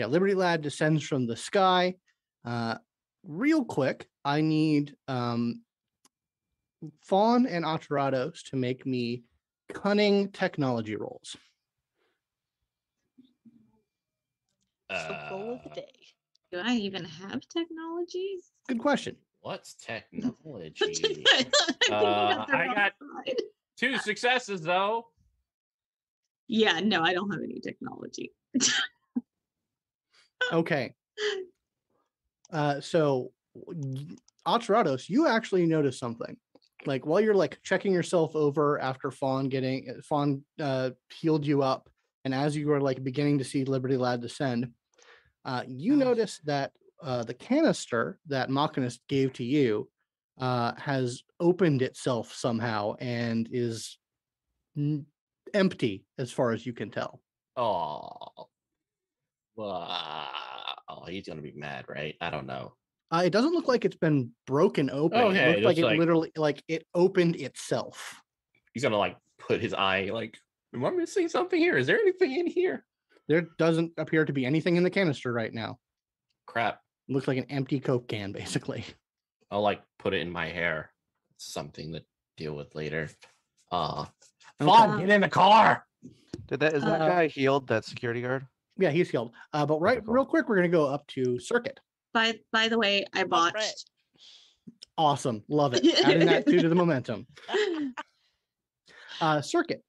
Liberty Lad descends from the sky. Real quick, I need Fawn and Atarados to make me cunning technology rolls. The roll of the day. Do I even have technology? Good question. What's technology? I got 2 successes though. Yeah, no, I don't have any technology. Okay. So Atarados, you actually notice something. Like while you're like checking yourself over after Fawn healed you up, and as you were like beginning to see Liberty Lad descend, you notice that the canister that Machinist gave to you has opened itself somehow and is empty as far as you can tell. Oh, wow. He's gonna be mad, right? I don't know. It doesn't look like it's been broken open. Okay, it looks like it like, literally like it opened itself. He's gonna like put his eye like, am I missing something here? Is there anything in here? There doesn't appear to be anything in the canister right now. Crap. It looks like an empty Coke can, basically. I'll like put it in my hair. It's something to deal with later. Fawn, get in the car. Is that guy healed? That security guard? Yeah, he's healed. But real quick, we're gonna go up to Circuit. By the way, I botched. Awesome, love it. Adding that to the momentum. Circuit.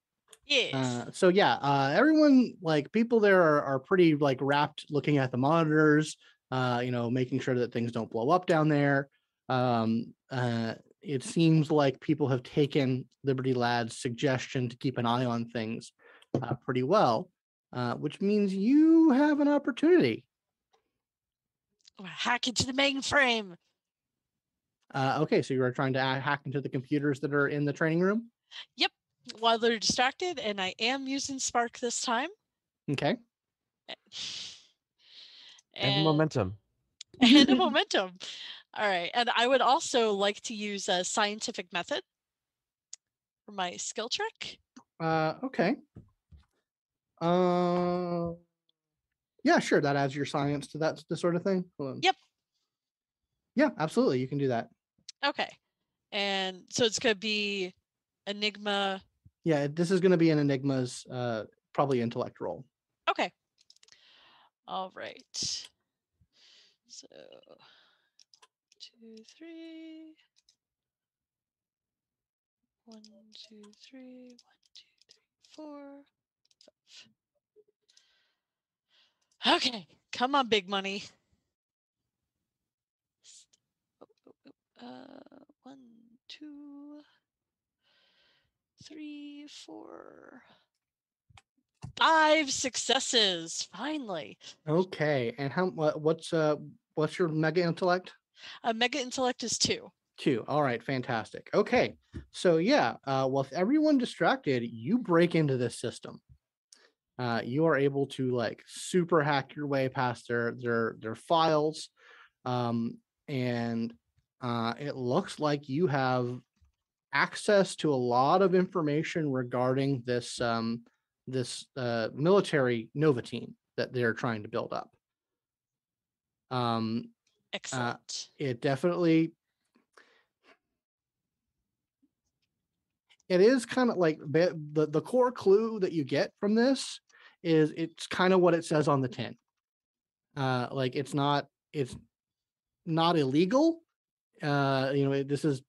Yes. So everyone, like people there are pretty like rapt looking at the monitors, making sure that things don't blow up down there. It seems like people have taken Liberty Lad's suggestion to keep an eye on things pretty well, which means you have an opportunity. Hack into the mainframe. Okay, so you are trying to hack into the computers that are in the training room? Yep. While they're distracted, and I am using Spark this time. Okay. And momentum. And a momentum. All right. And I would also like to use a scientific method for my skill check. Okay. Yeah, sure. That adds your science to that sort of thing. Hold on. Yep. Yeah, absolutely. You can do that. Okay. And so it's going to be Enigma. Yeah, this is going to be an Enigma's probably intellect roll. Okay. All right. So 2, 3. 1, 2, 3. 1, 2, 3, 4. 5. Okay. Come on, big money. 1, 2, 3, 4. 5 successes. Finally. Okay. And what's your mega intellect? Mega intellect is 2. 2. All right. Fantastic. Okay. So with everyone distracted, you break into this system. You are able to like super hack your way past their files, and it looks like you have access to a lot of information regarding this military Nova team that they're trying to build up. Excellent. It definitely. It is kind of like the core clue that you get from this is it's kind of what it says on the tin. Like it's not illegal. This is,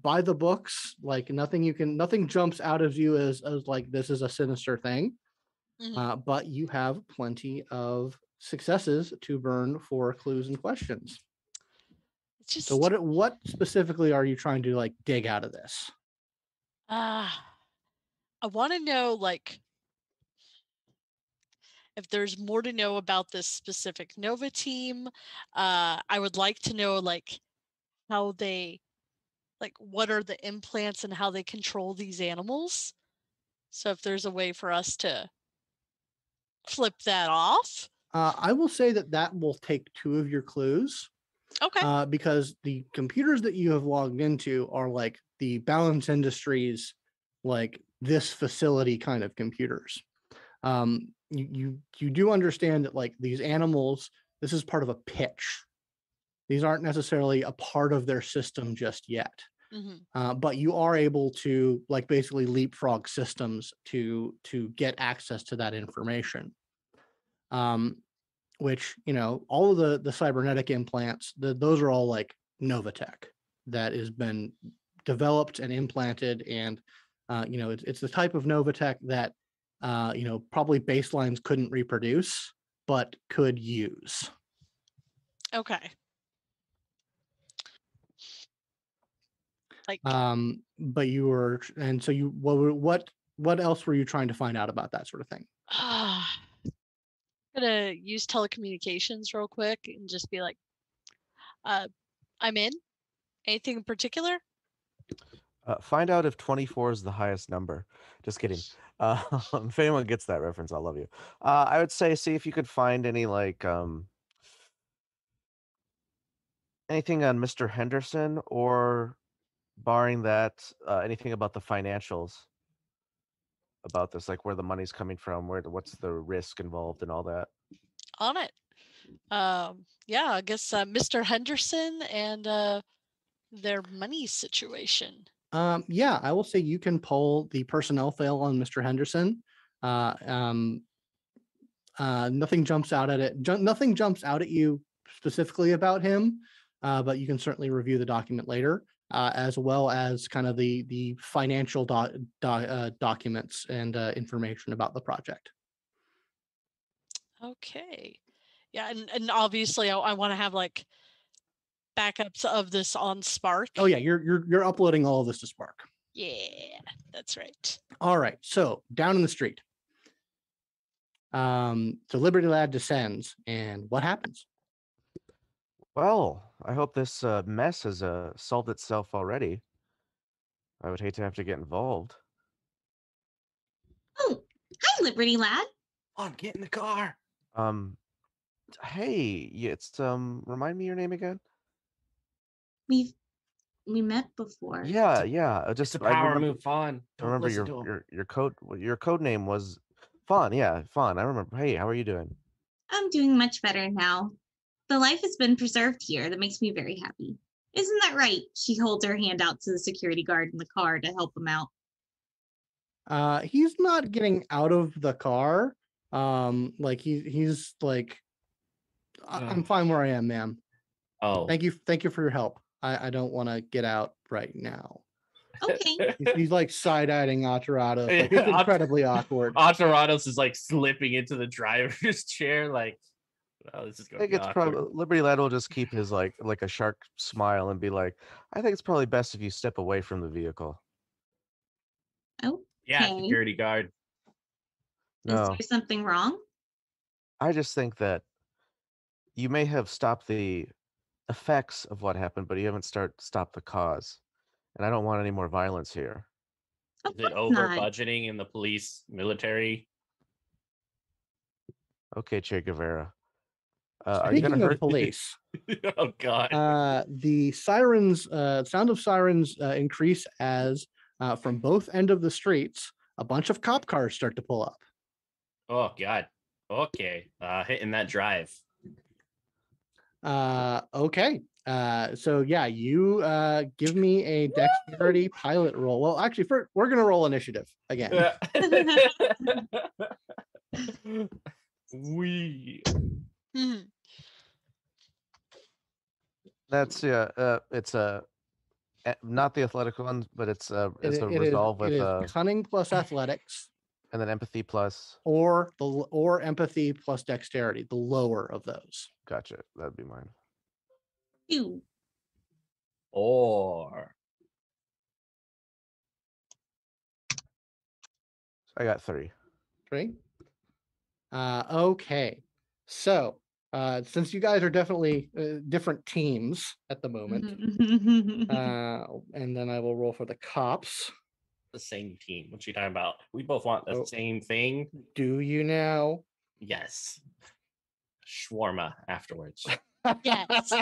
by the books, like nothing jumps out of you as like this is a sinister thing. Mm-hmm. But you have plenty of successes to burn for clues and questions. So what specifically are you trying to like dig out of this? I want to know, like, if there's more to know about this specific Nova team. I would like to know, like, how they, like, what are the implants and how they control these animals. So if there's a way for us to flip that off. I will say that will take 2 of your clues. Okay. Because the computers that you have logged into are like the Balance Industries, like this facility kind of computers. You do understand that like these animals, this is part of a pitch. These aren't necessarily a part of their system just yet. But you are able to like basically leapfrog systems to get access to that information. Which, you know, all of the cybernetic implants, those are all like Novatech that has been developed and implanted. And, you know, it's the type of Novatech that, you know, probably baselines couldn't reproduce, but could use. Okay. Like, But you were, and so you, what else were you trying to find out about that sort of thing? I'm gonna use telecommunications real quick and just be like, I'm in. Anything in particular? Find out if 24 is the highest number. Just kidding. If anyone gets that reference, I'll love you. I would say see if you could find any like anything on Mr. Henderson, or barring that, anything about the financials about this, like where the money's coming from, what's the risk involved and all that. On it. Yeah, I guess Mr. Henderson and their money situation. Yeah, I will say you can pull the personnel file on Mr. Henderson. Nothing jumps out at it. Nothing jumps out at you specifically about him, but you can certainly review the document later, as well as kind of the financial documents and information about the project. Okay. Yeah, and obviously I want to have like backups of this on Spark. Oh yeah, you're uploading all of this to Spark. Yeah, that's right. All right, so down in the street. So Liberty Lad descends, and what happens? Well, I hope this mess has solved itself already. I would hate to have to get involved. Oh, hi, Liberty Lad. On, get in the car. Hey, it's remind me your name again? We met before. Yeah. Just Just a power move, Fawn. I remember your code name was Fawn. Yeah, Fawn. I remember. Hey, how are you doing? I'm doing much better now. The life has been preserved here. That makes me very happy. Isn't that right? She holds her hand out to the security guard in the car to help him out. He's not getting out of the car. Like he's like, I'm fine where I am, ma'am. Oh, Thank you for your help. I don't want to get out right now. Okay. He's like side-eyeing Atarados. Like, Yeah, it's incredibly awkward. Atarados is like slipping into the driver's chair, like, oh, this is I going think to be it's awkward. probably Liberty Lad will just keep his like a shark smile and be like, I think it's probably best if you step away from the vehicle. Oh. Yeah, Okay. security guard. Is No, there something wrong? I just think that you may have stopped the effects of what happened, but you haven't stopped the cause. And I don't want any more violence here. Of Is it course over not. budgeting in the police military? Okay, Che Guevara. Are you gonna Speaking of hurt? police, Oh God. the sirens, sound of sirens increase as from both end of the streets, a bunch of cop cars start to pull up. Oh God. Okay. Hitting that drive. Okay. So yeah, you give me a dexterity pilot roll. Well, actually, we're gonna roll initiative again. We. Mhm. That's it's not the athletic one, but it's a It resolve with is cunning plus athletics, and then empathy plus. or empathy plus dexterity, the lower of those. Gotcha. That'd be mine. 2. Or. I got 3. 3. Okay. So since you guys are definitely different teams at the moment, and then I will roll for the cops. The same team. What you talking about? We both want the Oh. same thing. Do you now? Yes. Shawarma afterwards. Yes,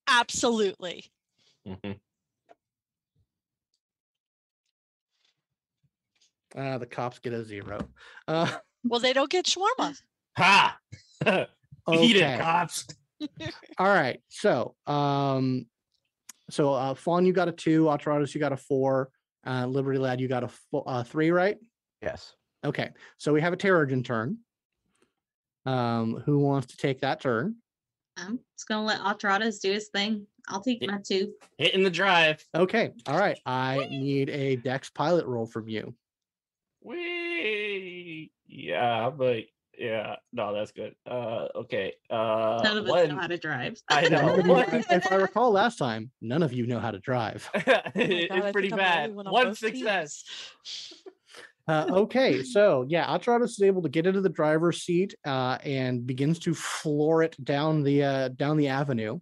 absolutely. Mhm. The cops get a 0. Uh, Well, they don't get shawarma. Ha! Eat it, Okay. cops. all right. So, Fawn, you got a 2. Atarados, you got a 4. Liberty Lad, you got a 3, right? Yes. Okay. So we have a Terrigen turn. Who wants to take that turn? I'm just gonna let Alterados do his thing. I'll take my 2. Hitting the drive. Okay. All right. I need a Dex pilot roll from you. Wee. Yeah, but yeah, no, that's good. Okay. None of us know how to drive. I know. If I recall last time, none of you know how to drive. It's pretty bad. One success. Okay, so yeah, Atarados is able to get into the driver's seat and begins to floor it down the avenue.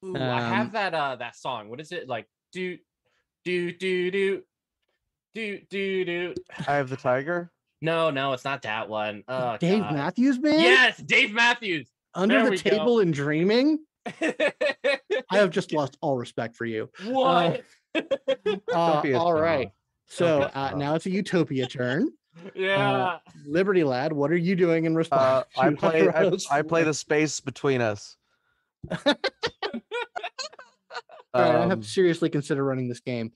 Ooh, I have that song. What is it like? Do do do do do do do. I have the tiger. No, it's not that one. Oh, Dave God. Matthews Band? Yes, Dave Matthews. Under there the we Table go. and Dreaming? I have just lost all respect for you. What? Don't be a all right. snob. So Don't be a snob. now it's a Utopia turn. Yeah. Liberty Lad, what are you doing in response? I to play Atarados' I play floor? the space between us. All right, I have to seriously consider running this game.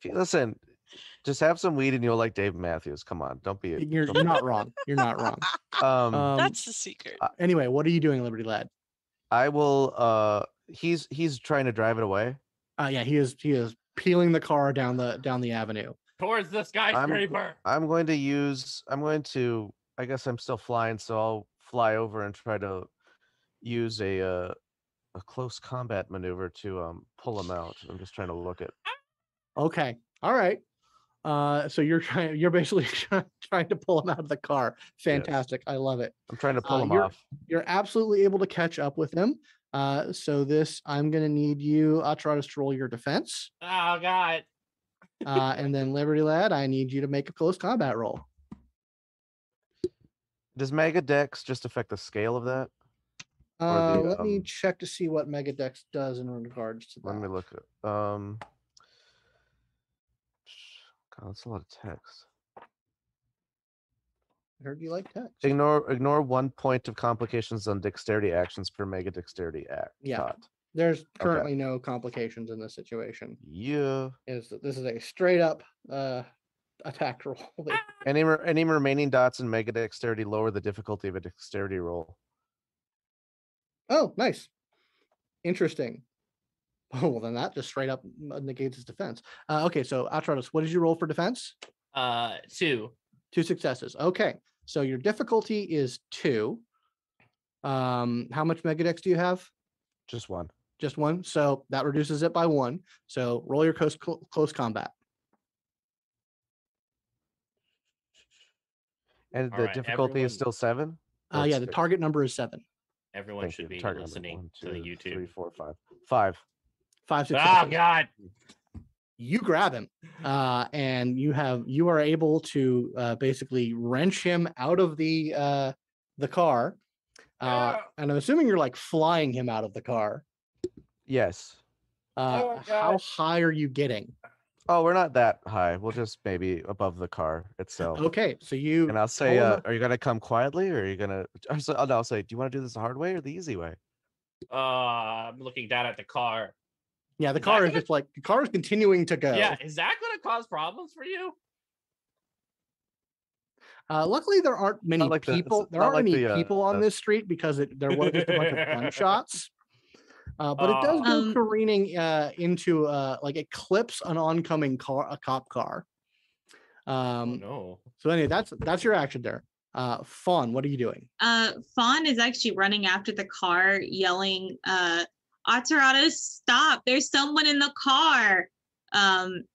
Listen, just have some weed and you'll like Dave Matthews. Come on, don't be. You're not wrong. You're not wrong. That's the secret. Anyway, what are you doing, Liberty Lad? I will. He's trying to drive it away. Yeah, he is peeling the car down the avenue. Towards the skyscraper. I'm going to. I guess I'm still flying, so I'll fly over and try to use a close combat maneuver to pull him out. I'm just trying to look at. Okay. All right. So you're basically trying to pull him out of the car. Fantastic. Yes. I love it. I'm trying to pull him off. You're absolutely able to catch up with him. So I'm going to need you, Atarados, to roll your defense. Oh, God. And then Liberty Lad, I need you to make a close combat roll. Does Mega Dex just affect the scale of that? Let me check to see what Mega Dex does in regards to that. Let me look at. God, that's a lot of text. I heard you like text. Ignore 1 point of complications on dexterity actions per Mega Dexterity act. Yeah. Taught. There's currently no complications in this situation. Yeah. This is a straight up attack roll. Any remaining dots in Mega Dexterity lower the difficulty of a dexterity roll. Oh, nice. Interesting. Oh, well, then that just straight up negates his defense. Okay, so Atarados, what did you roll for defense? 2. 2 successes. Okay, so your difficulty is 2. How much Mega Dex do you have? Just 1. Just 1. So that reduces it by 1. So roll your close combat. And the difficulty is still 7? Yeah, the target number is 7. Everyone should be listening to the YouTube. 3, 4, 5. 5. 5 successes. Oh, God. You grab him, and you are able to basically wrench him out of the car. And I'm assuming you're like flying him out of the car. Yes. How high are you getting? Oh, we're not that high. We'll just maybe above the car itself. Okay, so you and I'll say, are you gonna come quietly, or are you gonna? I'll say, do you want to do this the hard way or the easy way? I'm looking down at the car. Yeah, the car is just like the car is continuing to go. Yeah, is that going to cause problems for you? Luckily, there aren't many people. There aren't many people on this street because there was just a bunch of gunshots. But it does go careening into like it clips an oncoming car, a cop car. No. So anyway, that's your action there. Fawn, what are you doing? Fawn is actually running after the car, yelling, Atarados, stop! There's someone in the car. And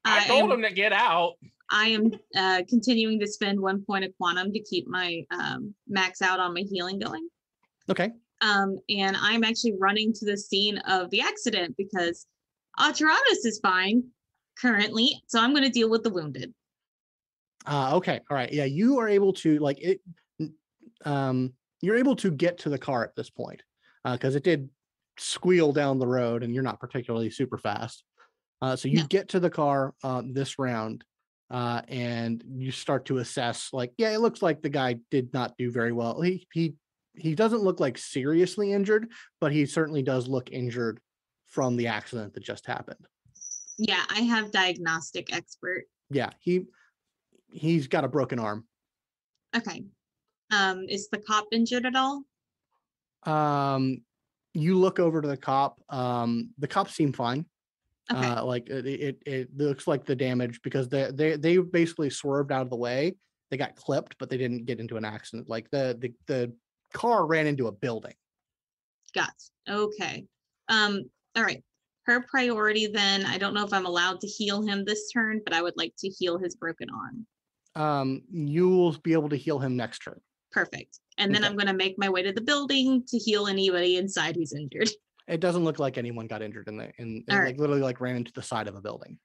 I told him to get out. I am continuing to spend 1 point of quantum to keep my max out on my healing going. Okay. And I'm actually running to the scene of the accident because Atarados is fine currently, so I'm going to deal with the wounded. Okay. All right. Yeah, you are able to you're able to get to the car at this point because it did squeal down the road, and you're not particularly super fast. So you No. get to the car this round, and you start to assess. Like, yeah, it looks like the guy did not do very well. He doesn't look like seriously injured, but he certainly does look injured from the accident that just happened. Yeah, I have diagnostic expert. Yeah, he's got a broken arm. Okay. Is the cop injured at all? You look over to the cop. The cops seem fine. Okay. Like it looks like the damage, because they basically swerved out of the way. They got clipped, but they didn't get into an accident. Like the car ran into a building. Got it. Okay. All right. Her priority then, I don't know if I'm allowed to heal him this turn, but I would like to heal his broken arm. You will be able to heal him next turn. Perfect. And then Okay. I'm going to make my way to the building to heal anybody inside who's injured. It doesn't look like anyone got injured All right. like literally like ran into the side of a building.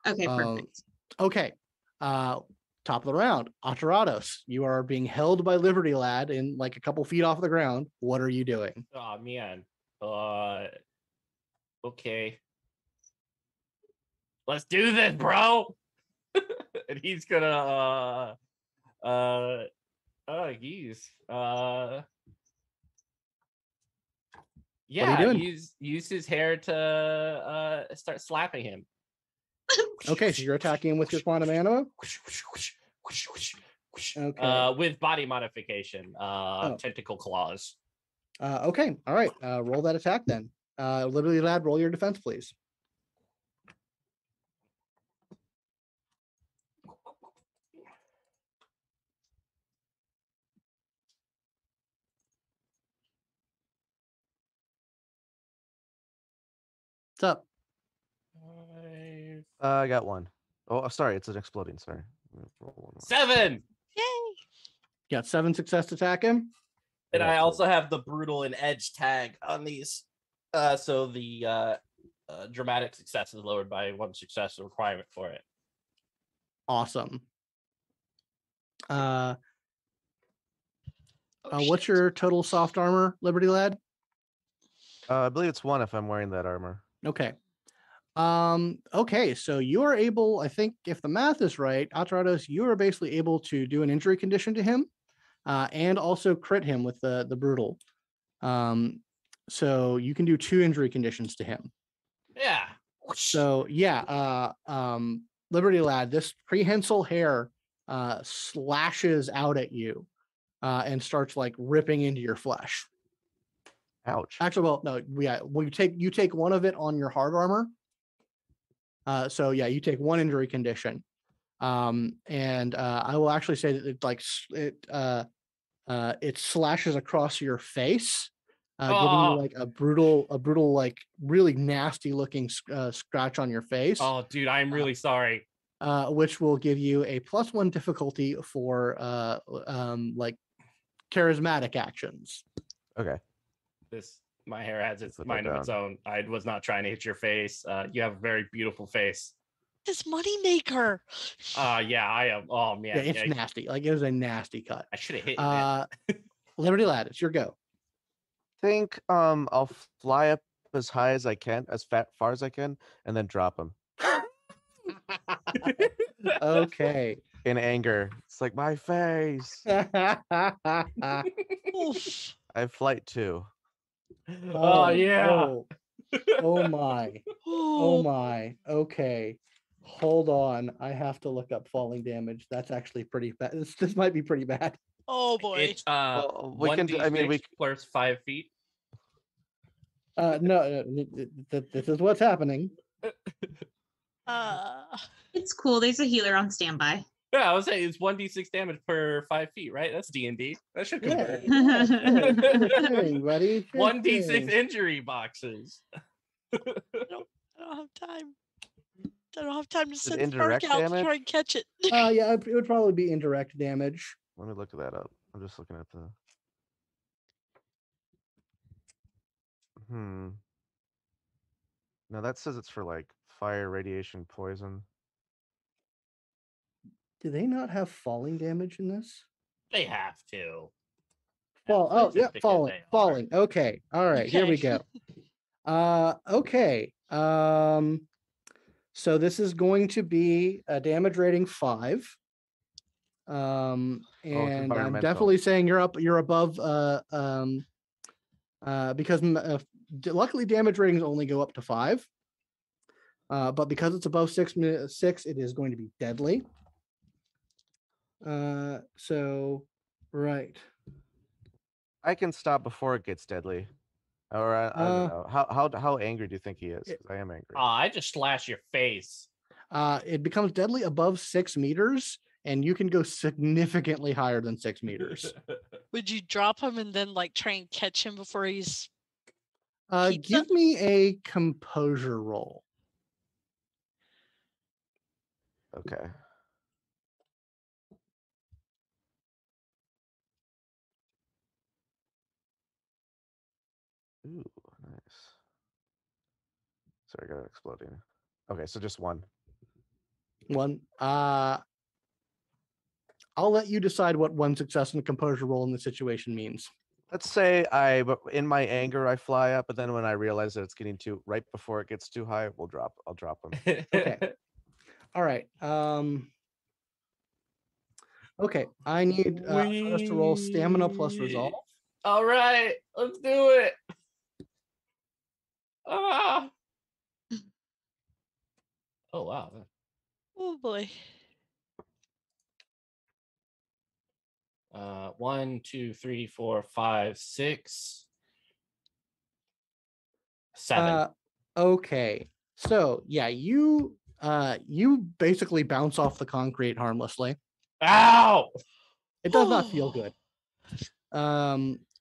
Okay, Um, perfect. Okay. Top of the round, Atarados, you are being held by Liberty Lad in like a couple feet off the ground. What are you doing? Oh man. Okay. Let's do this, bro. And he's gonna geez. Yeah, doing? use his hair to start slapping him. Okay, so you're attacking him with your quantum anima. Okay. With body modification, Oh. tentacle claws. Okay. All right. Roll that attack then. Liberty Lad, roll your defense, please. What's up? I got one. Oh, sorry, it's an exploding. Sorry. Roll one more. 7. Yay! You got 7 success to attack him. And got I two. also have the brutal and edge tag on these. So the dramatic success is lowered by 1 success requirement for it. Awesome. Oh, What's shit. your total soft armor, Liberty Lad? I believe it's 1 if I'm wearing that armor. Okay. Okay, so you are able, I think if the math is right, Atarados, you are basically able to do an injury condition to him, and also crit him with the brutal. So you can do 2 injury conditions to him. Yeah. So yeah, Liberty Lad, this prehensile hair slashes out at you and starts like ripping into your flesh. Ouch. Actually, well, no, yeah, well, you take 1 of it on your hard armor. So yeah, you take 1 injury condition, and I will actually say that it slashes across your face, giving you like a brutal like really nasty looking scratch on your face. Oh, dude, I'm really sorry. Which will give you a +1 difficulty for like charismatic actions. Okay. My hair has its Put that mind of its own. I was not trying to hit your face. You have a very beautiful face. This moneymaker. Yeah, I am. Oh man, Yeah, it's nasty. Like it was a nasty cut. I should have hit you. Man. Liberty Lad, it's your go. Think I'll fly up as high as I can, as far as I can, and then drop him Okay. in anger. It's like my face. Oof. I have flight 2. Oh yeah. Oh my. Oh my. Okay. Hold on. I have to look up falling damage. That's actually pretty bad. This might be pretty bad. Oh boy. It's Well, we can. 1d6 I mean, we. plus 5 feet. No, this is what's happening. It's cool. There's a healer on standby. Yeah, I was saying it's 1d6 damage per 5 feet, right? That's D&D. That should Yeah. convert. Hey, buddy. 1d6 injury boxes. I don't have time. I don't have time to send Spark indirect out to damage? try and catch it. Yeah, it would probably be indirect damage. Let me look that up. I'm just looking at the. No, that says it's for like fire, radiation, poison. Do they not have falling damage in this? They have to. Fall. Oh, Just yeah, because falling. they are. Falling. Okay. All right. Here we Okay. go. Okay. So this is going to be a damage rating 5. And I'm environmental. definitely saying you're above because luckily damage ratings only go up to 5. But because it's above 6, it is going to be deadly. So right. I can stop before it gets deadly. Or I don't know. How angry do you think he is? 'Cause I am angry. I just slash your face. It becomes deadly above 6 meters, and you can go significantly higher than 6 meters. Would you drop him and then like try and catch him before he's Give me a composure roll. Okay. Ooh, nice. Sorry, I got it exploding. Okay, so just 1. 1. I'll let you decide what 1 success in the composure roll in the situation means. Let's say in my anger, I fly up, but then when I realize that it's getting right before it gets too high, I'll drop him. Okay. All right. Okay. I need for us to roll stamina plus resolve. All right, let's do it. Ah. Oh wow. Oh boy. 1, 2, 3, 4, 5, 6, 7. Okay. So yeah, you basically bounce off the concrete harmlessly. Ow! It does not feel good.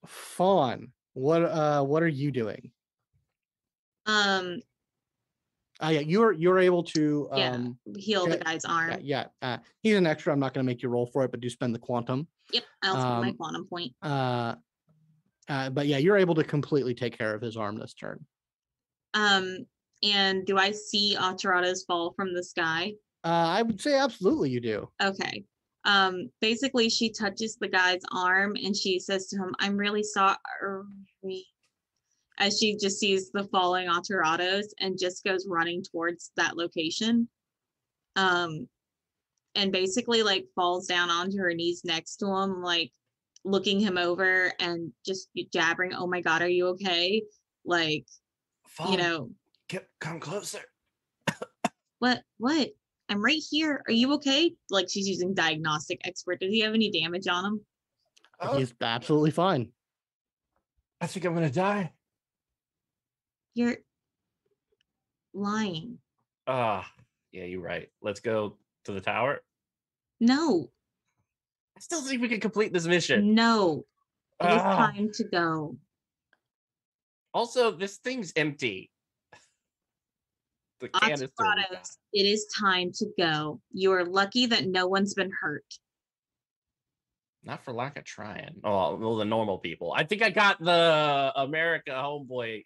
Fawn, what are you doing? Yeah, you're able to heal the guy's arm. Yeah. He's an extra. I'm not going to make you roll for it, but do spend the quantum. Yep, I'll spend my quantum point. But yeah, you're able to completely take care of his arm this turn. And do I see Acherada's fall from the sky? I would say absolutely you do. Okay. Basically she touches the guy's arm and she says to him, "I'm really sorry," as she just sees the falling Aterados and just goes running towards that location. And basically like falls down onto her knees next to him, like looking him over and just jabbering, "Oh my God, are you okay?" Like, Fawn, you know, come closer. what? I'm right here. Are you okay? Like she's using diagnostic expert. Does he have any damage on him? He's absolutely fine. I think I'm gonna die. You're lying. Yeah, you're right. Let's go to the tower. No. I still think we can complete this mission. No. It is time to go. Also, this thing's empty. The canister. It is time to go. You are lucky that no one's been hurt. Not for lack of trying. Oh, well, the normal people. I think I got the America homeboy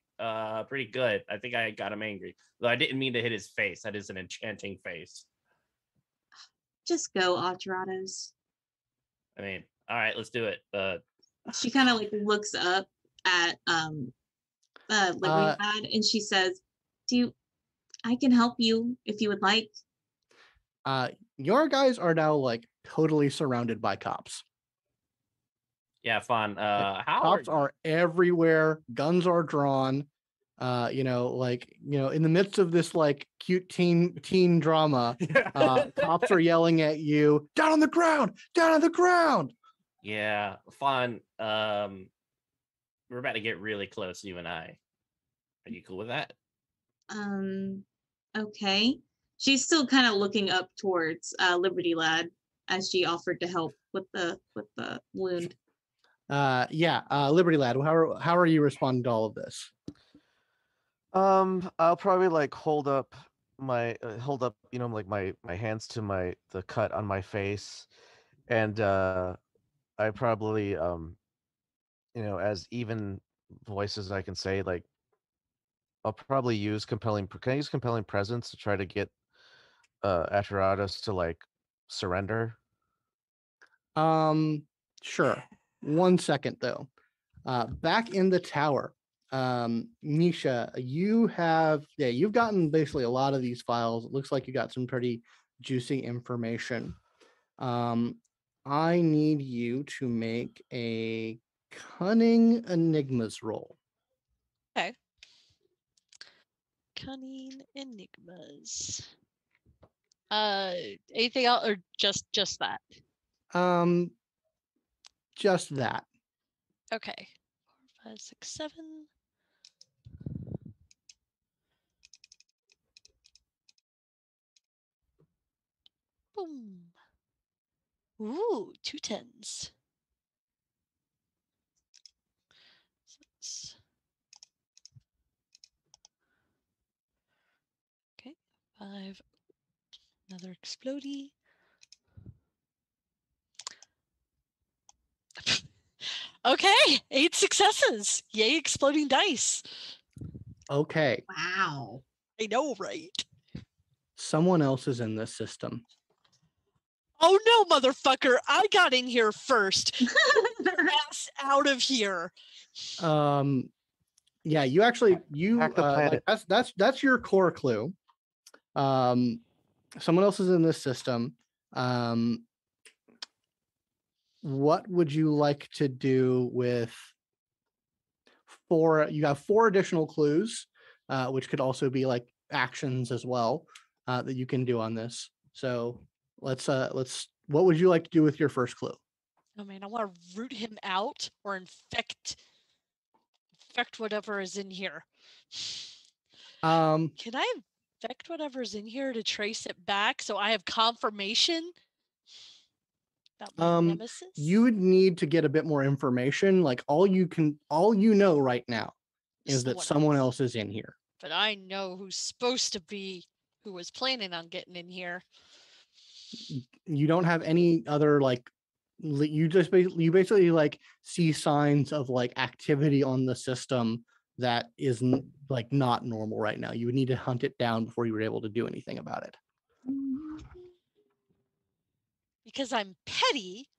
pretty good. I think I got him angry. Though I didn't mean to hit his face. That is an enchanting face. Just go, Aterados. I mean, all right, let's do it. She kind of like looks up at Liberty Lad and she says, I can help you if you would like. Your guys are now like totally surrounded by cops. Yeah, fun. Cops are everywhere. Guns are drawn. In the midst of this like cute teen drama, cops are yelling at you, "Down on the ground! Down on the ground!" Yeah, fun. We're about to get really close, you and I. Are you cool with that? Okay. She's still kind of looking up towards Liberty Lad as she offered to help with the wound. Liberty Lad, how are you responding to all of this? I'll probably like hold up my my hands to the cut on my face, and I probably as even voices I can say, like I'll probably use compelling. Can I use compelling presence to try to get Aterados to like surrender? Sure. 1 second though. Back in the tower, Nisha, you've gotten basically a lot of these files. It looks like you got some pretty juicy information. I need you to make a cunning enigmas roll. Okay. Cunning enigmas. Anything else or just that? Just that. Okay. 4, 5, 6, 7. Boom. Ooh, 2 10s. 6. Okay. 5. Another explodey. Okay, 8 successes. Yay, exploding dice. Okay. Wow. I know, right? Someone else is in this system. Oh no, motherfucker! I got in here first. Ass out of here. Yeah, you actually Hack the planet. that's your core clue. Someone else is in this system. What would you like to do with you have 4 additional clues, which could also be like actions as well, that you can do on this. So let's what would you like to do with your first clue? Oh man, I want to root him out or infect whatever is in here. Can I infect whatever's in here to trace it back so I have confirmation about my nemesis? You would need to get a bit more information. Like all you know right now is that someone else is in here. But I know who's supposed to be, who was planning on getting in here. You don't have any other like you basically like see signs of like activity on the system that is like not normal right now. You would need to hunt it down before you were able to do anything about it. Because I'm petty,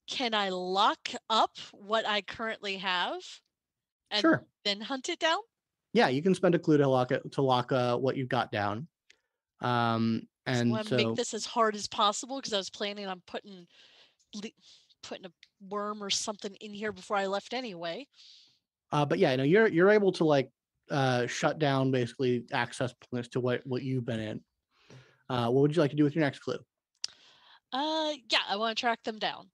can I lock up what I currently have and Sure. then hunt it down? Yeah, you can spend a clue to lock what you've got down. And so I want to make this as hard as possible because I was planning on putting a worm or something in here before I left anyway. But yeah, you're able to like shut down basically access points to what you've been in. What would you like to do with your next clue? Yeah, I want to track them down.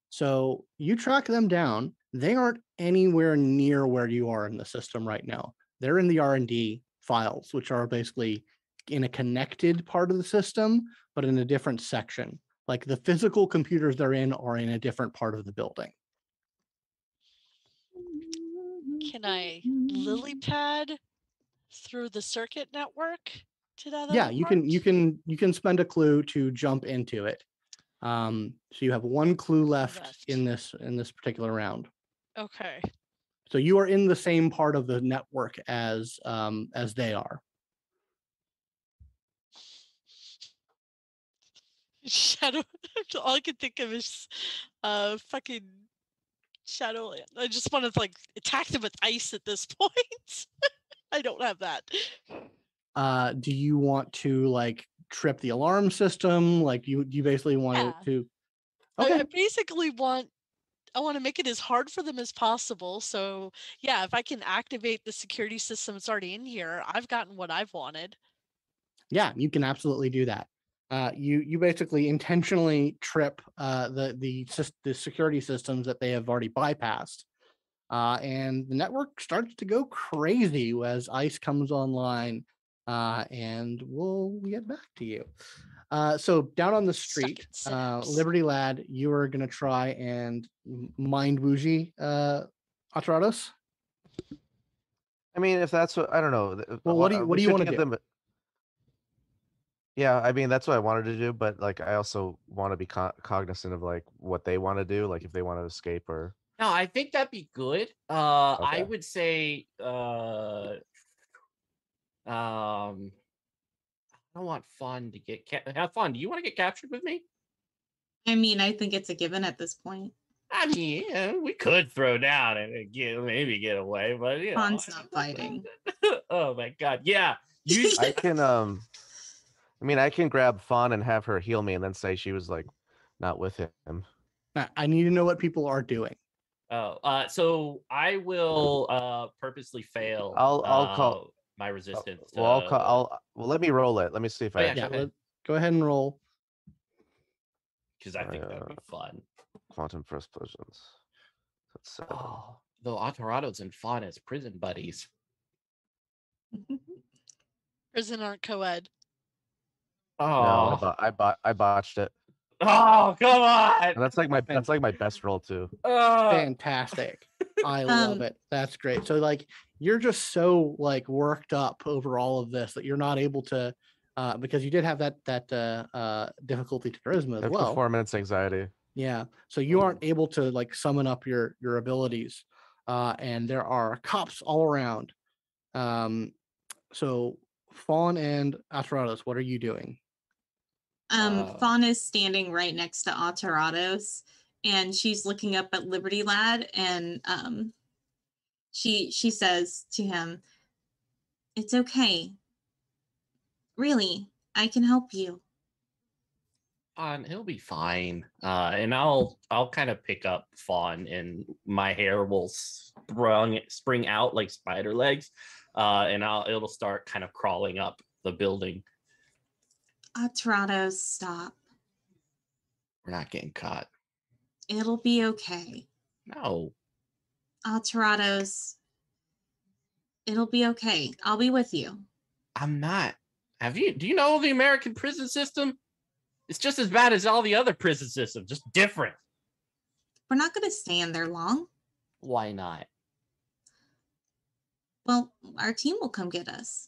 So you track them down. They aren't anywhere near where you are in the system right now. They're in the R&D files, which are basically in a connected part of the system, but in a different section. Like the physical computers they're in are in a different part of the building. Can I lily pad through the circuit network to that? Yeah, other you part? can spend a clue to jump into it. So you have 1 clue left in this particular round. Okay. So you are in the same part of the network as they are. Shadow. All I can think of is fucking Shadowland. I just want to like attack them with ice at this point. I don't have that. Do you want to like trip the alarm system? Like you basically want to. Okay. I basically want to make it as hard for them as possible. So yeah, if I can activate the security system that's already in here, I've gotten what I've wanted. Yeah, you can absolutely do that. You basically intentionally trip the security systems that they have already bypassed, and the network starts to go crazy as ice comes online. And we'll get back to you. So down on the street, Liberty Lad, you are going to try and mind bougie Atarados. I mean, if that's what I don't know. Well, what do you want to do? Them, yeah, I mean that's what I wanted to do, but like I also want to be cognizant of like what they want to do, like if they want to escape or. No, I think that'd be good. Okay. I would say I don't want Fawn to have fun. Do you want to get captured with me? I mean, I think it's a given at this point. I mean, we could throw down and maybe get away, but Fawn's not fighting. Oh my god, yeah. You I can I mean, I can grab Fawn and have her heal me, and then say she was like not with him. I need to know what people are doing. So I will purposely fail. I'll call my resistance. Well, let me roll it. Let me see if Oh, I yeah, actually Go ahead and roll. because I think that'd be fun. quantum first potions. That's 7. Oh, though Alterados and Fawn as prison buddies. Prison aren't co-ed. Oh, No, I botched it. oh, come on! And that's like my best roll too. Fantastic. I love it. That's great. So like you're just so like worked up over all of this that you're not able to because you did have that difficulty to charisma I as have well. performance anxiety. Yeah. So you aren't able to like summon up your abilities. And there are cops all around. So Fawn and Aterados, what are you doing? Fawn is standing right next to Alterados, and she's looking up at Liberty Lad, and she says to him, "It's okay. Really, I can help you." He'll be fine. And I'll kind of pick up Fawn, and my hair will spring out like spider legs, and it'll start kind of crawling up the building. Alterados, stop. We're not getting caught. It'll be okay. No. Alterados, it'll be okay. I'll be with you. I'm not. Do you know the American prison system? It's just as bad as all the other prison systems, just different. We're not going to stay in there long. Why not? Well, our team will come get us.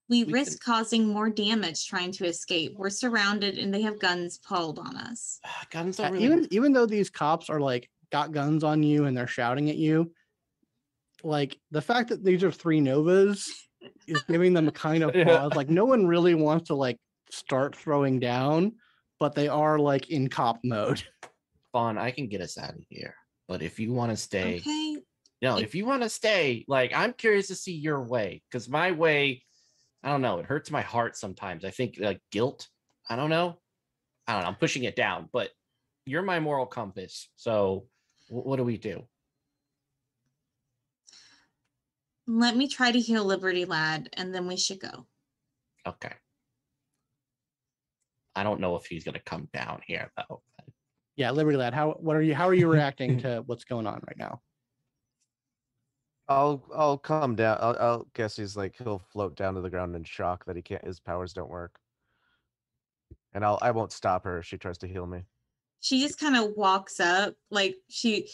We risk causing more damage trying to escape. We're surrounded and they have guns pulled on us. Guns don't really... even though these cops are like got guns on you and they're shouting at you, like the fact that these are 3 Novas is giving them a kind of pause. Like no one really wants to like start throwing down, but they are like in cop mode. Fawn, I can get us out of here. But if you want to stay, okay. If you want to stay, like I'm curious to see your way, because my way, I don't know, it hurts my heart sometimes. I think like guilt. I don't know. I'm pushing it down, but you're my moral compass. So what do we do? Let me try to heal Liberty Lad, and then we should go. Okay. I don't know if he's gonna come down here though. Yeah, Liberty Lad, how are you reacting to what's going on right now? I'll come down. I'll guess he'll float down to the ground in shock that his powers don't work. And I won't stop her if she tries to heal me. She just kind of walks up, like she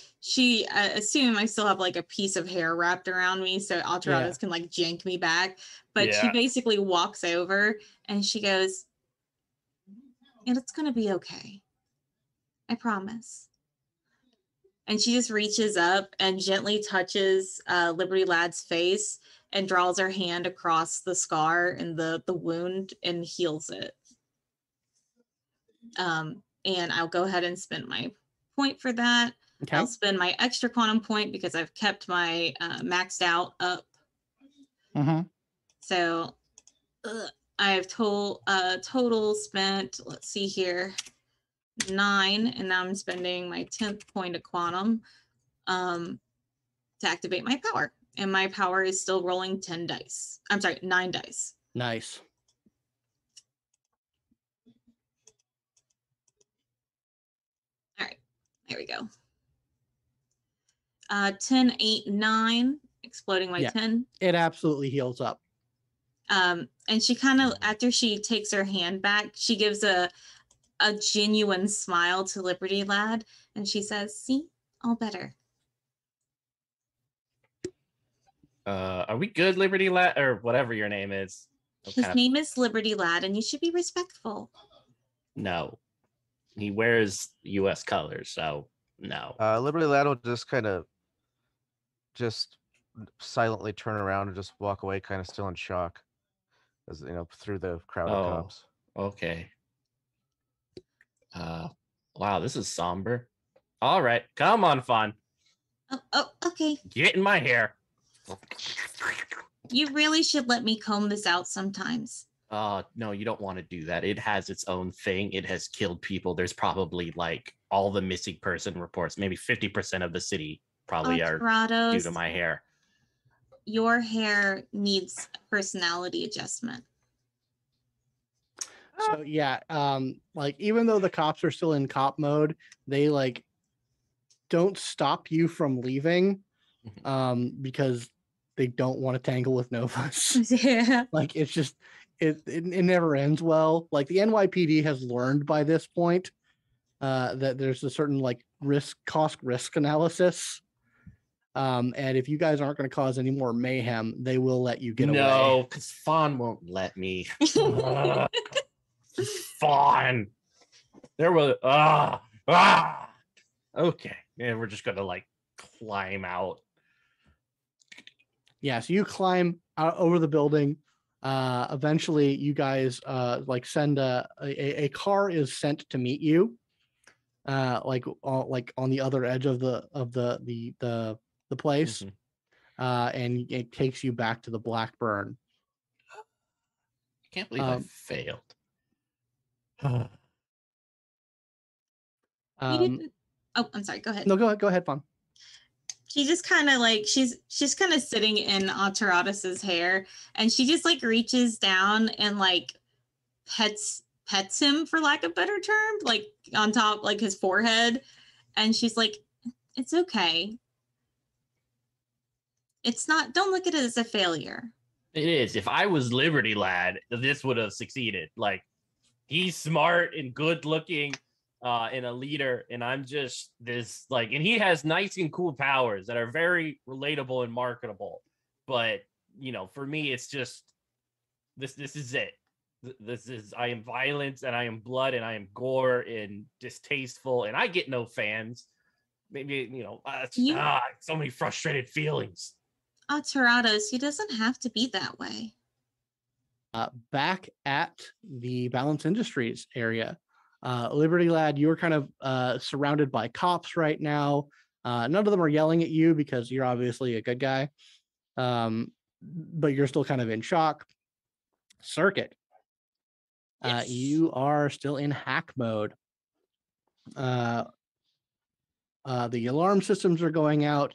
assume I still have like a piece of hair wrapped around me, so Alterados can like jank me back. But she basically walks over and she goes, "And it's gonna be okay. I promise." And she just reaches up and gently touches Liberty Lad's face and draws her hand across the scar and the wound and heals it. And I'll go ahead and spend my point for that. Okay. I'll spend my extra quantum point because I've kept my maxed out up. Mm-hmm. So I have total spent, let's see here, 9, and now I'm spending my 10th point of quantum to activate my power. And my power is still rolling 9 dice. Nice. All right, there we go. 10, 8, 9, exploding my 10. It absolutely heals up. And she kind of, after she takes her hand back, she gives a genuine smile to Liberty Lad, and she says, "See, all better." Are we good, Liberty Lad, or whatever your name is? His name is Liberty Lad, and you should be respectful. No. He wears U.S. colors, so no. Liberty Lad will just kind of silently turn around and just walk away, kind of still in shock, through the crowd of cops. Okay. Wow, this is somber. All right, come on, Fawn. Oh, okay. Get in my hair. You really should let me comb this out sometimes. No, you don't want to do that. It has its own thing. It has killed people. There's probably like all the missing person reports. Maybe 50% of the city probably are due Alterados, to my hair. your hair needs a personality adjustment. So yeah, like even though the cops are still in cop mode, they like don't stop you from leaving, because they don't want to tangle with Novus. Yeah. Like it's just it never ends well. Like the NYPD has learned by this point that there's a certain like cost risk analysis. And if you guys aren't going to cause any more mayhem, they will let you get away. No, because Fawn won't let me. Fawn. There was okay. Yeah, we're just gonna like climb out. Yeah, so you climb out over the building. Eventually, you guys like send a car is sent to meet you, like on the other edge of the place, and it takes you back to the Blackburn. I can't believe I failed. You didn't. Oh, I'm sorry. Go ahead. No, go ahead, Fawn. She just kind of like she's kind of sitting in Alteratus's hair, and she just like reaches down and like pets him, for lack of a better term, like on top, like his forehead, and she's like, "It's okay. It's not. Don't look at it as a failure." It is. If I was Liberty Lad, this would have succeeded. Like, he's smart and good looking, and a leader, and I'm just this like, and he has nice and cool powers that are very relatable and marketable. But you know, for me, it's just this is it. This is, I am violence and I am blood and I am gore and distasteful, and I get no fans. Maybe, you know, so many frustrated feelings. Alteratus, he doesn't have to be that way. Back at the Balance Industries area, Liberty Lad, you're kind of surrounded by cops right now. None of them are yelling at you because you're obviously a good guy, but you're still kind of in shock. Circuit, Yes. you are still in hack mode. The alarm systems are going out.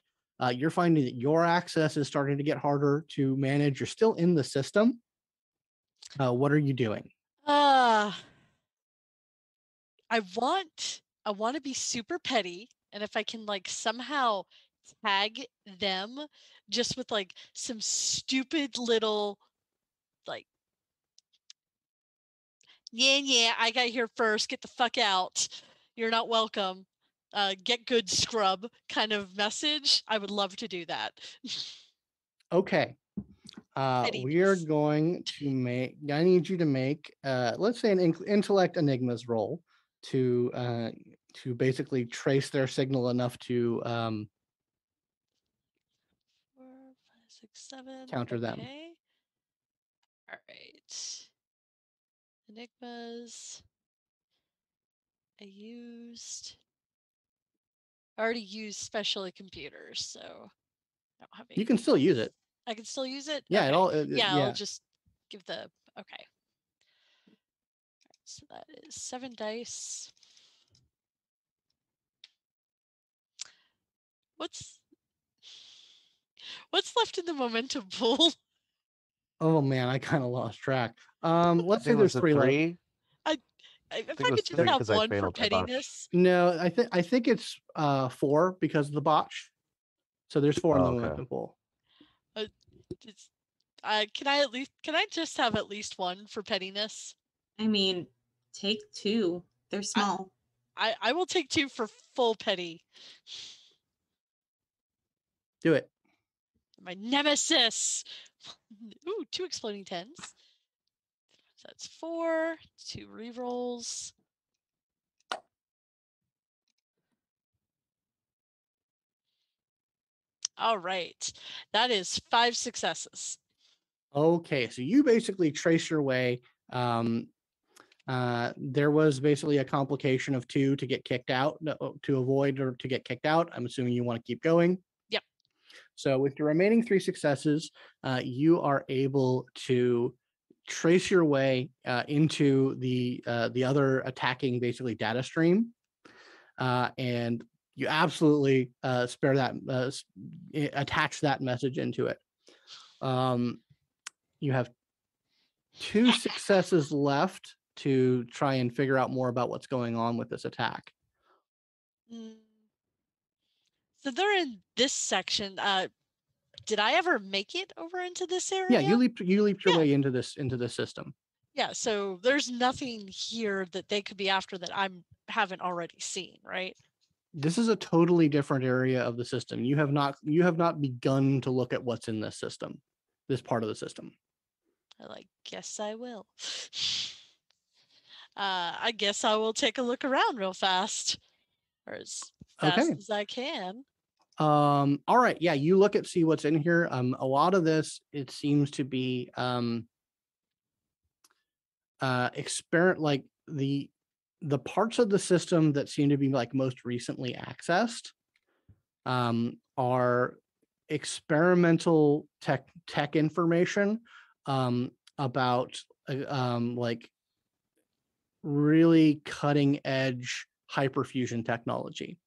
You're finding that your access is starting to get harder to manage. You're still in the system. What are you doing? I want to be super petty, and if I can like somehow tag them just with like some stupid little like, yeah, I got here first, get the fuck out, you're not welcome, get good, scrub kind of message, I would love to do that. Okay. We are going to make, I need you to make, let's say an intellect enigmas roll to basically trace their signal enough to 4, 5, 6, 7. counter them. Okay. All right. Enigmas. I already used specialty computers, so I don't have any. You can still use it. I can still use it? Yeah, Okay. yeah. I'll just give the, okay. So that is 7 dice. What's left in the momentum pool? Oh man, I kind of lost track. Let's say think it was there's a three left. 3. If think I it was could just 3 have 'cause I one for failed my botch. pettiness. No, I think it's 4 because of the botch. So there's 4 in the Oh, okay. momentum pool. Can I just have at least one for pettiness? I mean, take 2. They're small. I will take 2 for full petty. Do it. My nemesis. Ooh, 2 exploding 10s. So that's 4. 2 rerolls. All right. That is 5 successes. Okay, so you basically trace your way. There was basically a complication of 2 to get kicked out, to avoid or to get kicked out. I'm assuming you want to keep going. Yep. So with your remaining 3 successes, you are able to trace your way into the other attacking basically data stream, and you absolutely spare that attach that message into it. You have 2 successes left to try and figure out more about what's going on with this attack. Mm. So they're in this section. Did I ever make it over into this area? Yeah, you leaped your Yeah. way into this system. Yeah, so there's nothing here that they could be after that I haven't already seen, right? This is a totally different area of the system. You have not begun to look at what's in this system, this part of the system. I guess I will. I guess I will take a look around real fast, or as fast Okay. as I can. All right. Yeah, you look at see what's in here. A lot of this, it seems to be like the parts of the system that seem to be like most recently accessed are experimental tech information about like really cutting edge hyperfusion technology,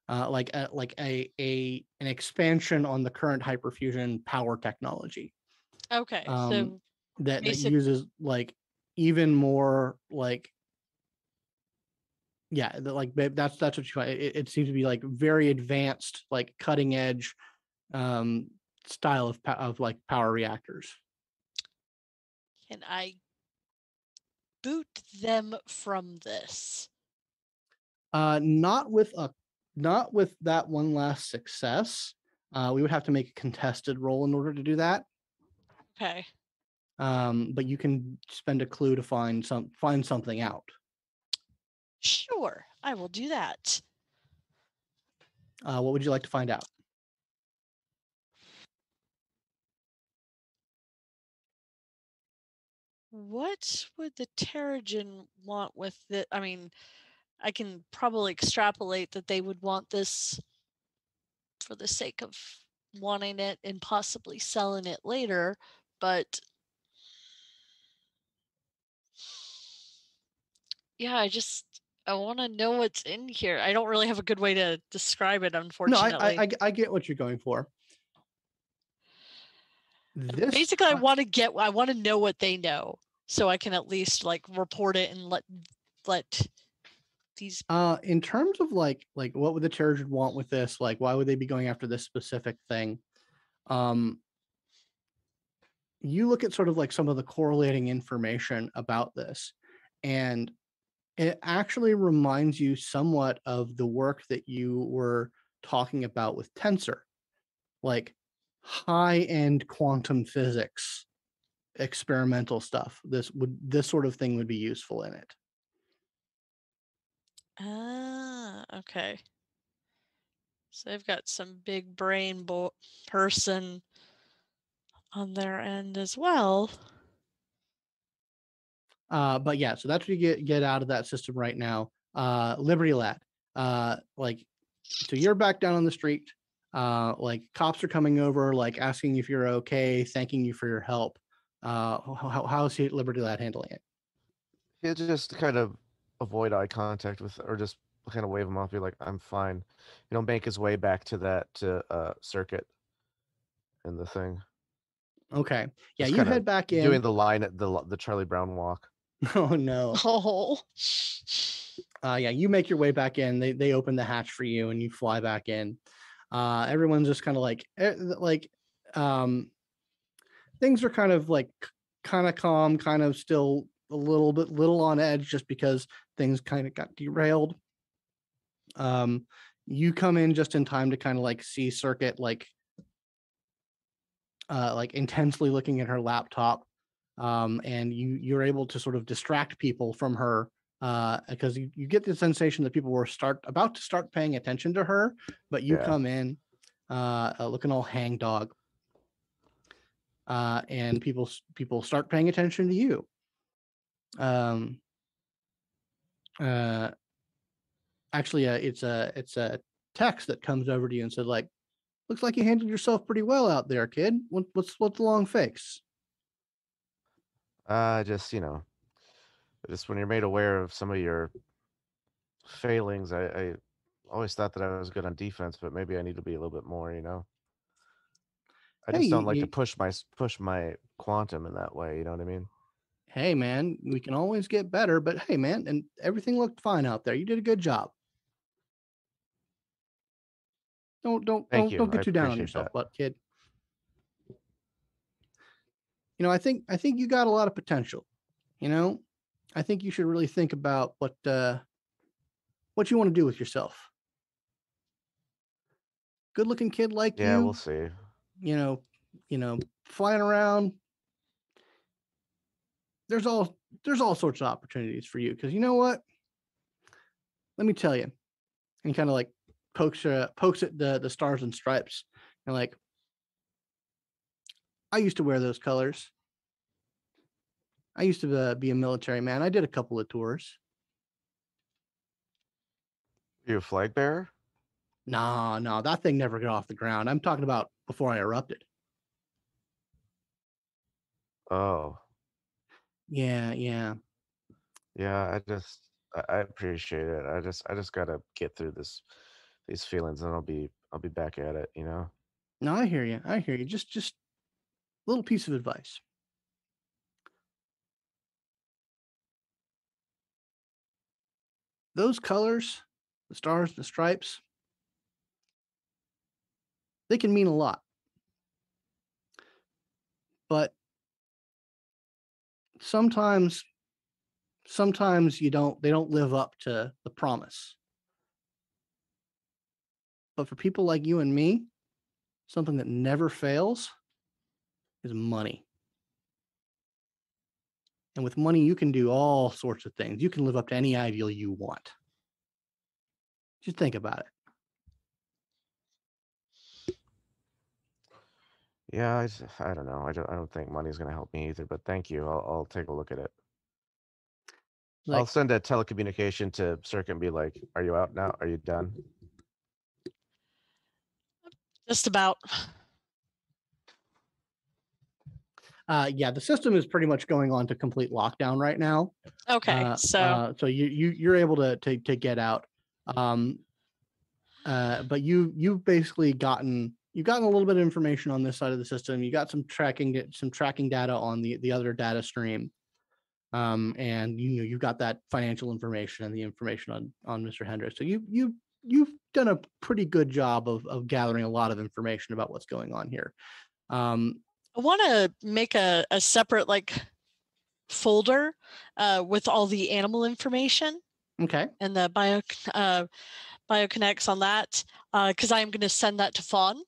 like an expansion on the current hyperfusion power technology. Okay, so that uses like even more like that's what you find. It seems to be like very advanced, like cutting edge style of like power reactors. Can I boot them from this? Not with that one last success. We would have to make a contested roll in order to do that. Okay. But you can spend a clue to find something out. Sure, I will do that. What would you like to find out? What would the Terrigen want with it? I mean, I can probably extrapolate that they would want this for the sake of wanting it and possibly selling it later, but yeah, I want to know what's in here. I don't really have a good way to describe it, unfortunately. No, I get what you're going for. Basically, I want to know what they know, so I can at least like report it and let these. In terms of like what would the Terrigen want with this? Like, why would they be going after this specific thing? You look at sort of like some of the correlating information about this, and it actually reminds you somewhat of the work that you were talking about with Tensor, like high-end quantum physics experimental stuff. This sort of thing would be useful in it. Okay. So they've got some big brain person on their end as well. But yeah, so that's what you get out of that system right now. Liberty Lad, like, so you're back down on the street. Like cops are coming over, like asking if you're okay, thanking you for your help. How's Liberty Lad handling it? He'll just kind of avoid eye contact with, or just kind of wave him off, be like, "I'm fine." You know, make his way back to that circuit and the thing. Okay, yeah, Just you head back in. doing the line at the Charlie Brown walk. Oh no. Oh. Yeah, you make your way back in. They open the hatch for you, and you fly back in. Everyone's just kind of like things are kind of like kind of calm, kind of still a little on edge, just because things kind of got derailed. You come in just in time to kind of like see Circuit like intensely looking at her laptop, and you're able to sort of distract people from her, because you get the sensation that people were about to start paying attention to her, but you come in looking all hangdog, and people start paying attention to you. actually, it's a text that comes over to you and said like, looks like you handled yourself pretty well out there, kid. What's the long fix? Just just when you're made aware of some of your failings, I always thought that I was good on defense, but maybe I need to be a little bit more. I Hey, just don't like to push my quantum in that way. You know what I mean? hey man, we can always get better, but hey man, and everything looked fine out there. You did a good job. Thank you. Don't I get too down on appreciate yourself, that. but kid. I think you got a lot of potential. You know, I think you should really think about what you want to do with yourself. Good looking kid like Yeah, we'll you, see. you know, flying around. There's all sorts of opportunities for you because you know what? Let me tell you. And he kind of like pokes at the stars and stripes and like, I used to wear those colors. I used to be a military man. I did a couple of tours. You a flag bearer? Nah, no, that thing never got off the ground. I'm talking about before I erupted. Oh, Yeah, yeah. yeah. I appreciate it. I just gotta get through these feelings, and I'll be back at it. No, I hear you. I hear you. Just a little piece of advice. Those colors, the stars, the stripes, they can mean a lot. But sometimes they don't live up to the promise. But for people like you and me, something that never fails is money. And with money, you can do all sorts of things. You can live up to any ideal you want. Just think about it. Yeah, I don't know. I don't think money's gonna help me either. But thank you. I'll take a look at it. I'll Like, send a telecommunication to Circuit and be like, "Are you out now? Are you done?" Just about. yeah, the system is pretty much going on to complete lockdown right now. Okay, so So you're able to get out. But you've basically gotten a little bit of information on this side of the system. You got some tracking data on the other data stream. And you've got that financial information and the information on Mr. Hendricks. So you've done a pretty good job of gathering a lot of information about what's going on here. I want to make a separate folder with all the animal information Okay. and the BioConnects on that because I'm going to send that to Fawn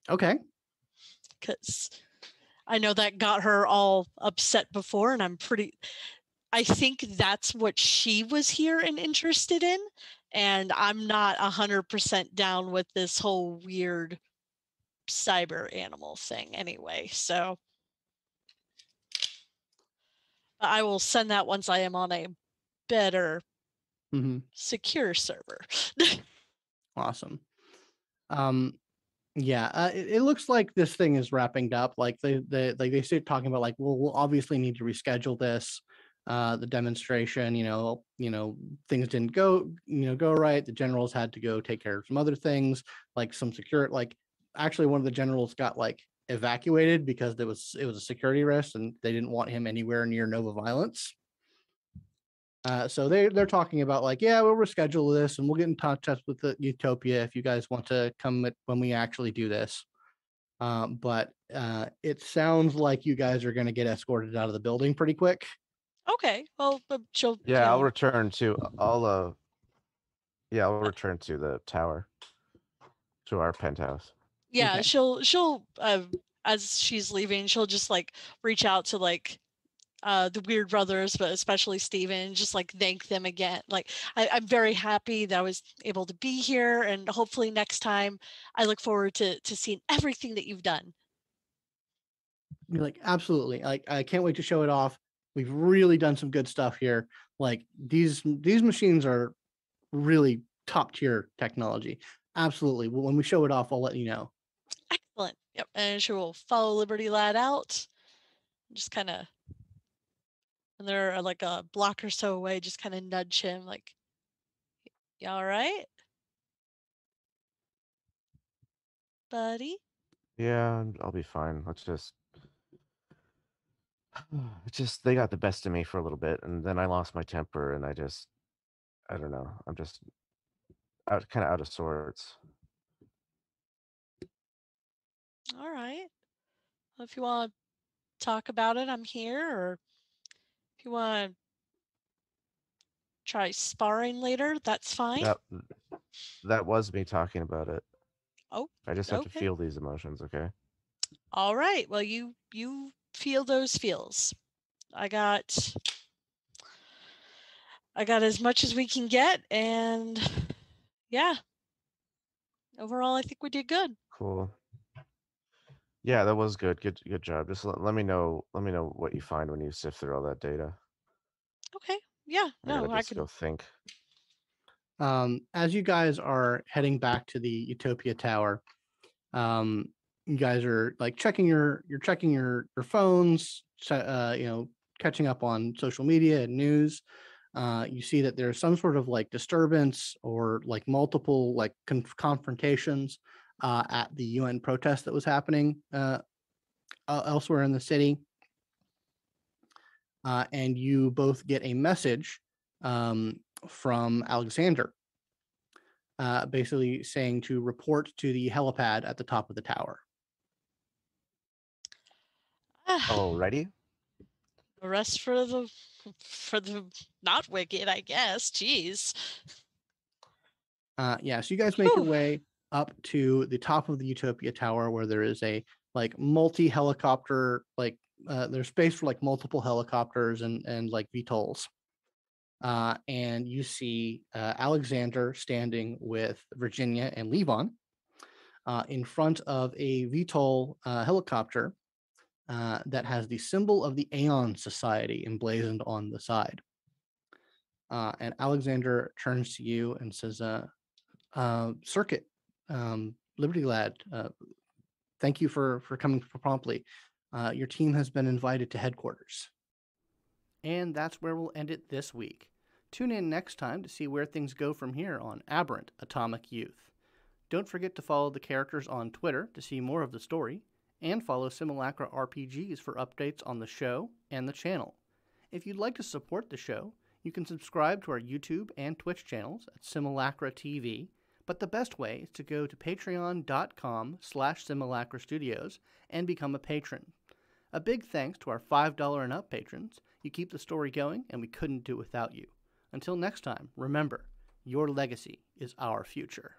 Okay. because I know that got her all upset before, and I think that's what she was here and interested in, and I'm not 100% down with this whole weird cyber animal thing anyway, so I will send that once I am on a better secure server. Awesome. Yeah, it looks like this thing is wrapping up. Like they start talking about like, well, we'll obviously need to reschedule this, the demonstration. Things didn't go right. The generals had to go take care of some other things, like some security. Like actually, one of the generals got like evacuated because it was a security risk, and they didn't want him anywhere near Nova Violence. So they're talking about like, yeah, we'll reschedule this and we'll get in touch with the Utopia if you guys want to come when we actually do this. But it sounds like you guys are going to get escorted out of the building pretty quick. Okay, well, she'll. Yeah, I'll return to I'll return to the tower, to our penthouse. Yeah, Okay. she'll as she's leaving, she'll just reach out to the Weird Brothers, but especially Steven, just thank them again. I'm very happy that I was able to be here, and hopefully next time I look forward to seeing everything that you've done. You're like, absolutely. I can't wait to show it off. We've really done some good stuff here. Like these machines are really top tier technology. Absolutely. When we show it off, I'll let you know. Excellent. Yep. And she will follow Liberty Lad out. Just kind of, and they're like a block or so away, just kind of nudge him like, you all right, buddy? Yeah, I'll be fine. Let's just it's just they got the best of me for a little bit, and then I lost my temper, and I don't know. I'm just kind of out of sorts. All right. Well, if you want to talk about it, I'm here. Or if you want to try sparring later, that's fine. That was me talking about it. Oh, I just have to okay. feel these emotions, okay? All right. Well, you feel those feels. I got as much as we can get, and yeah. Overall, I think we did good. Cool. Yeah, that was good. Good job. Just let me know. Let me know what you find when you sift through all that data. Okay. Yeah. I gotta No, I just go can. think. As you guys are heading back to the Utopia Tower, you guys are like checking your phones, catching up on social media and news. You see that there's some sort of like disturbance or like multiple like confrontations at the UN protest that was happening elsewhere in the city. And you both get a message from Alexander, basically saying to report to the helipad at the top of the tower. Alrighty. The rest for the not wicked, I guess. Jeez. Yeah, so you guys make your way up to the top of the Utopia Tower, where there is a like multi-helicopter, like there's space for like multiple helicopters and like VTOLs. And you see Alexander standing with Virginia and Levon in front of a VTOL helicopter that has the symbol of the Aeon Society emblazoned on the side. And Alexander turns to you and says, Circuit, Liberty Lad, thank you for coming promptly. Your team has been invited to headquarters. And that's where we'll end it this week. Tune in next time to see where things go from here on Aberrant Atomic Youth. Don't forget to follow the characters on Twitter to see more of the story, and follow Simulacra RPGs for updates on the show and the channel. If you'd like to support the show, you can subscribe to our YouTube and Twitch channels at Simulacra TV, but the best way is to go to patreon.com/Simulacra Studios and become a patron. A big thanks to our $5 and up patrons. You keep the story going, and we couldn't do it without you. Until next time, remember, your legacy is our future.